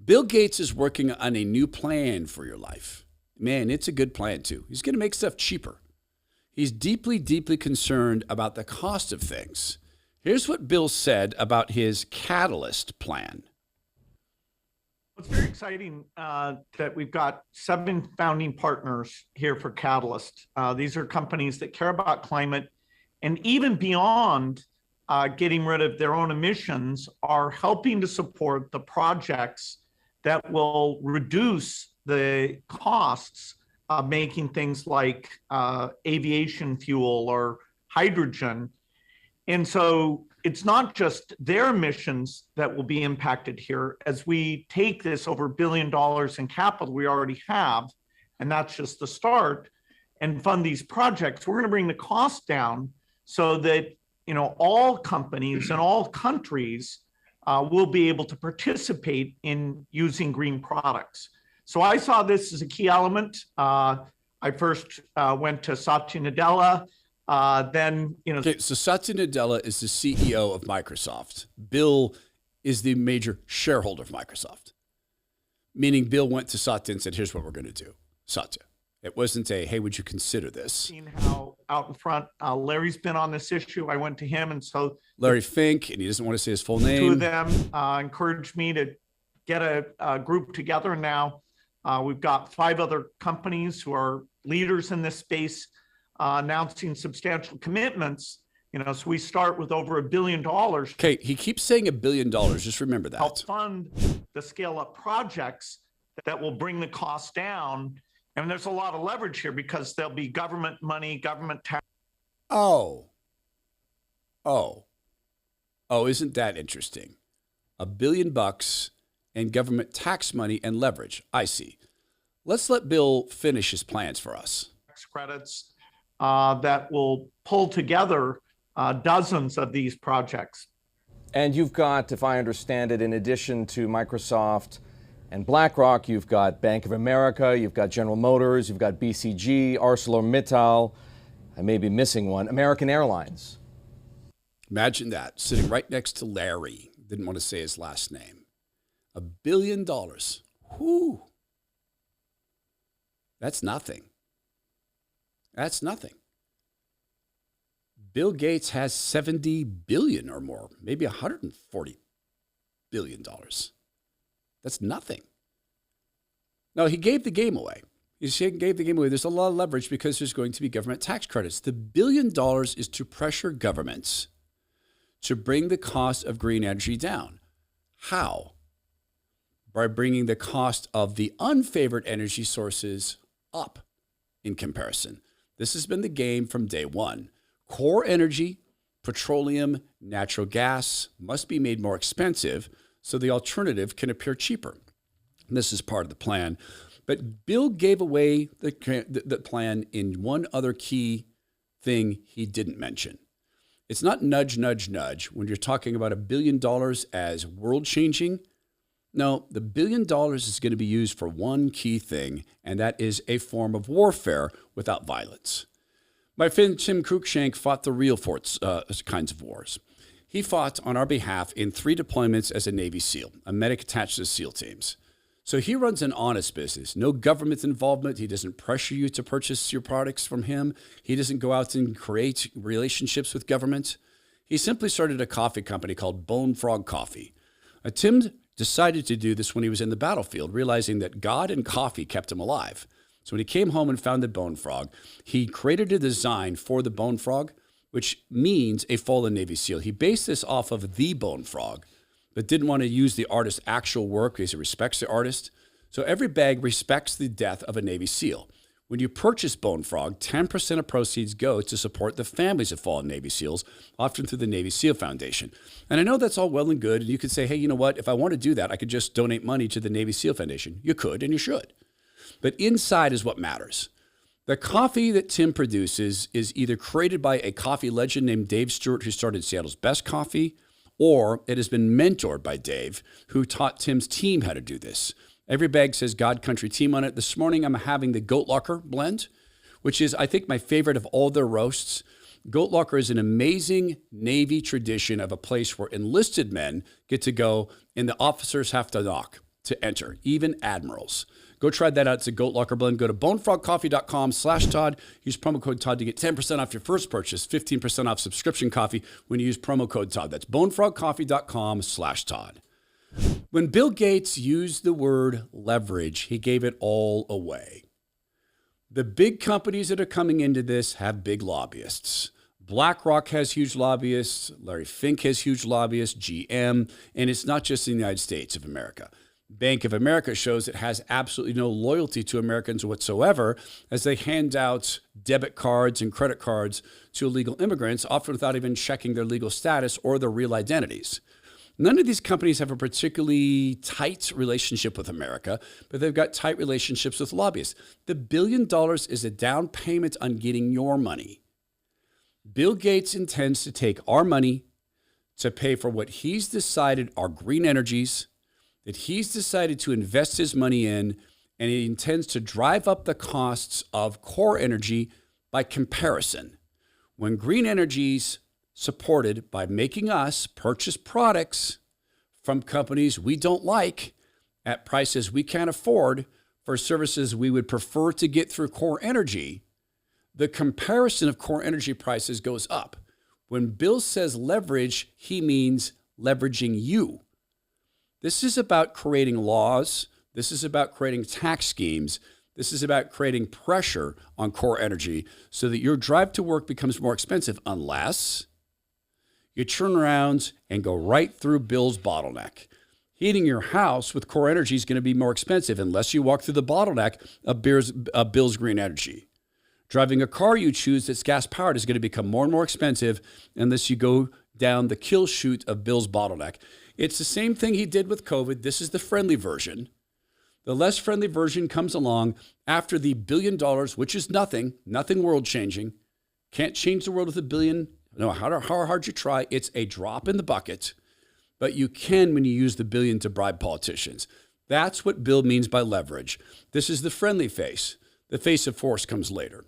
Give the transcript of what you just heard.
Bill Gates is working on a new plan for your life. Man, it's a good plan too. He's going to make stuff cheaper. He's deeply, deeply concerned about the cost of things. Here's what Bill said about his Katalyst plan. It's very exciting that we've got 7 founding partners here for Katalyst. These are companies that care about climate and even beyond getting rid of their own emissions are helping to support the projects that will reduce the costs of making things like aviation fuel or hydrogen. And so it's not just their emissions that will be impacted here. As we take this over $1 billion in capital we already have, and that's just the start, and fund these projects, we're going to bring the cost down so that all companies and all countries will be able to participate in using green products. So I saw this as a key element. I first went to Satya Nadella. Okay, so Satya Nadella is the CEO of Microsoft. Bill is the major shareholder of Microsoft. Meaning Bill went to Satya and said, here's what we're going to do. Satya. It wasn't a, hey, would you consider this? Seeing how out in front Larry's been on this issue, I went to him, and so Larry Fink, and he doesn't want to say his full name. 2 of them encouraged me to get a group together. Now we've got 5 other companies who are leaders in this space announcing substantial commitments. So we start with over $1 billion. Okay, he keeps saying $1 billion. Just remember that. Help fund the scale-up projects that will bring the cost down. And there's a lot of leverage here because there'll be government money, government tax. Oh, isn't that interesting? $1 billion and government tax money and leverage. I see. Let's let Bill finish his plans for us. Credits that will pull together dozens of these projects. And you've got, if I understand it, in addition to Microsoft and BlackRock, you've got Bank of America, you've got General Motors, you've got BCG, ArcelorMittal, I may be missing one, American Airlines. Imagine that, sitting right next to Larry. Didn't want to say his last name. $1 billion. Whew. That's nothing. That's nothing. Bill Gates has 70 billion or more, maybe $140 billion. That's nothing. No, he gave the game away. He gave the game away. There's a lot of leverage because there's going to be government tax credits. The $1 billion is to pressure governments to bring the cost of green energy down. How? By bringing the cost of the unfavored energy sources up in comparison. This has been the game from day one. Core energy, petroleum, natural gas must be made more expensive so the alternative can appear cheaper. And this is part of the plan. But Bill gave away the plan in one other key thing he didn't mention. It's not nudge, nudge, nudge. When you're talking about $1 billion as world-changing, no, the $1 billion is going to be used for one key thing, and that is a form of warfare without violence. My friend Tim Cruikshank fought the real kinds of wars. He fought on our behalf in 3 deployments as a Navy SEAL, a medic attached to the SEAL teams. So he runs an honest business. No government involvement. He doesn't pressure you to purchase your products from him. He doesn't go out and create relationships with government. He simply started a coffee company called Bone Frog Coffee. Tim decided to do this when he was in the battlefield, realizing that God and coffee kept him alive. So when he came home and found the Bone Frog, he created a design for the Bone Frog, which means a fallen Navy SEAL. He based this off of the Bone Frog, but didn't want to use the artist's actual work because he respects the artist. So every bag respects the death of a Navy SEAL. When you purchase Bone Frog, 10% of proceeds go to support the families of fallen Navy SEALs, often through the Navy SEAL Foundation. And I know that's all well and good, and you could say, hey, you know what? If I want to do that, I could just donate money to the Navy SEAL Foundation. You could, and you should. But inside is what matters. The coffee that Tim produces is either created by a coffee legend named Dave Stewart, who started Seattle's Best Coffee, or it has been mentored by Dave, who taught Tim's team how to do this. Every bag says God Country Team on it. This morning, I'm having the Goat Locker blend, which is, I think, my favorite of all their roasts. Goat Locker is an amazing Navy tradition of a place where enlisted men get to go and the officers have to knock. to enter, even admirals. Go try that out. It's a goat locker blend. Go to bonefrogcoffee.com/Todd. Use promo code Todd to get 10% off your first purchase, 15% off subscription coffee when you use promo code Todd. That's bonefrogcoffee.com/Todd. When Bill Gates used the word leverage, he gave it all away. The big companies that are coming into this have big lobbyists. BlackRock has huge lobbyists. Larry Fink has huge lobbyists, GM, and it's not just in the United States of America. Bank of America shows it has absolutely no loyalty to Americans whatsoever as they hand out debit cards and credit cards to illegal immigrants, often without even checking their legal status or their real identities. None of these companies have a particularly tight relationship with America, but they've got tight relationships with lobbyists. The $1 billion is a down payment on getting your money. Bill Gates intends to take our money to pay for what he's decided are green energies, that he's decided to invest his money in, and he intends to drive up the costs of core energy by comparison. When green energies supported by making us purchase products from companies we don't like at prices we can't afford for services we would prefer to get through core energy, the comparison of core energy prices goes up. When Bill says leverage, he means leveraging you. This is about creating laws. This is about creating tax schemes. This is about creating pressure on core energy so that your drive to work becomes more expensive unless you turn around and go right through Bill's bottleneck. Heating your house with core energy is going to be more expensive unless you walk through the bottleneck of Bill's green energy. Driving a car you choose that's gas-powered is going to become more and more expensive unless you go down the kill chute of Bill's bottleneck. It's the same thing he did with COVID. This is the friendly version. The less friendly version comes along after the $1 billion, which is nothing world-changing. Can't change the world with $1 billion. No matter how hard you try, it's a drop in the bucket. But you can when you use the $1 billion to bribe politicians. That's what Bill means by leverage. This is the friendly face. The face of force comes later.